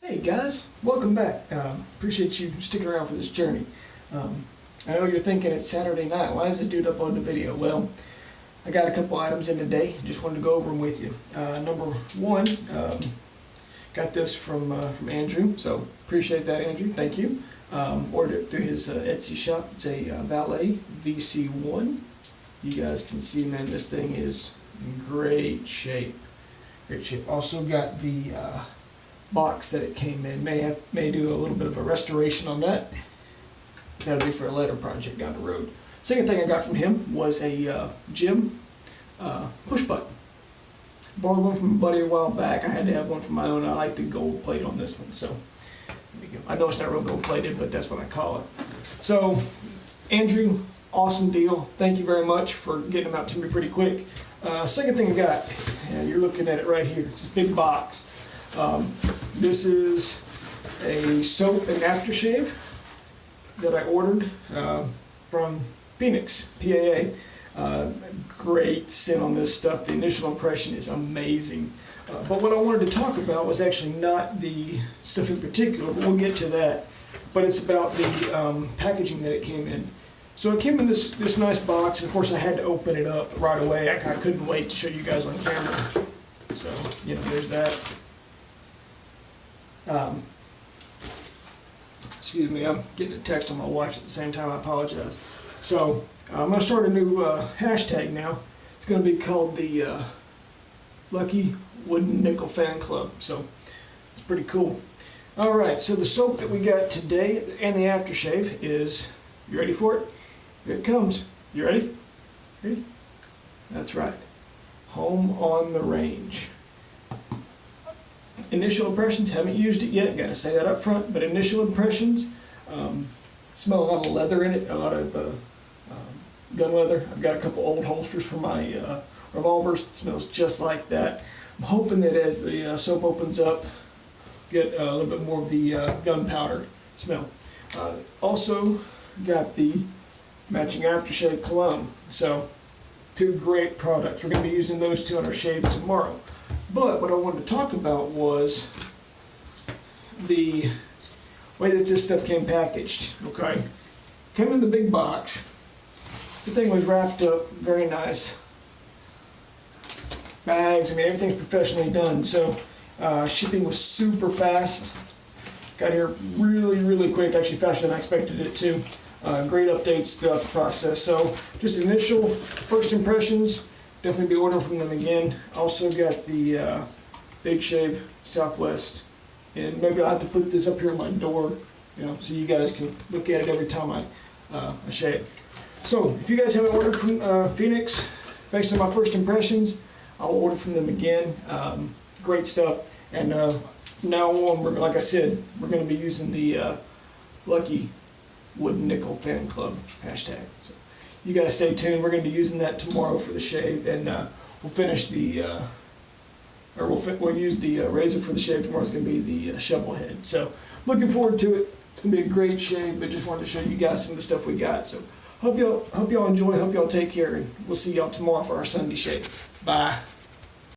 Hey guys, welcome back. Appreciate you sticking around for this journey. I know you're thinking it's Saturday night. Why is this dude uploading a video? Well, I got a couple items in today. Just wanted to go over them with you. Number one, got this from Andrew, so appreciate that, Andrew. Thank you. Ordered it through his Etsy shop. It's a Valet VC1. You guys can see, man, this thing is in great shape. Great shape. Also got the box that it came in. May do a little bit of a restoration on that. That'll be for a letter project down the road. Second thing I got from him was a gym push button. Borrowed one from a buddy a while back. I had to have one for my own. I like the gold plate on this one, so there we go. I know it's not real gold plated, but that's what I call it. So, Andrew, awesome deal. Thank you very much for getting them out to me pretty quick. Second thing I got, and you're looking at it right here. It's a big box. This is a soap and aftershave that I ordered from Phoenix, PAA. Great scent on this stuff. The initial impression is amazing. But what I wanted to talk about was actually not the stuff in particular, but we'll get to that. But it's about the packaging that it came in. So it came in this nice box, and of course I had to open it up right away. I couldn't wait to show you guys on camera. So, you know, there's that. Excuse me, I'm getting a text on my watch at the same time. I apologize. So I'm going to start a new hashtag now. It's going to be called the Lucky Wooden Nickel Fan Club. So it's pretty cool. All right, so the soap that we got today and the aftershave is, you ready for it? Here it comes. You ready? Ready? That's right. Home on the Range. Initial impressions, haven't used it yet, got to say that up front, but initial impressions, smell a lot of leather in it, a lot of gun leather. I've got a couple old holsters for my revolvers. It smells just like that. I'm hoping that as the soap opens up, get a little bit more of the gunpowder smell. Also got the matching aftershave cologne. So, two great products. We're going to be using those two on our shave tomorrow. But what I wanted to talk about was the way that this stuff came packaged. Okay, came in the big box. The thing was wrapped up very nice. Bags. I mean, everything's professionally done. So shipping was super fast. Got here really quick. Actually, faster than I expected it to. Great updates throughout the process. So just initial first impressions. Definitely be ordering from them again. Also got the Big Shave Southwest, and maybe I'll have to put this up here on my door, you know, so you guys can look at it every time I shave. So if you guys haven't ordered from Phoenix, based on my first impressions, I'll order from them again. Great stuff. And now on, like I said, we're going to be using the Lucky Wooden Nickel Fan Club hashtag. So, you guys stay tuned. We're going to be using that tomorrow for the shave, and we'll finish the, we'll use the razor for the shave. Tomorrow's going to be the shovel head. So looking forward to it. It's going to be a great shave, but just wanted to show you guys some of the stuff we got. So hope y'all enjoy. Hope y'all take care, and we'll see y'all tomorrow for our Sunday shave. Bye.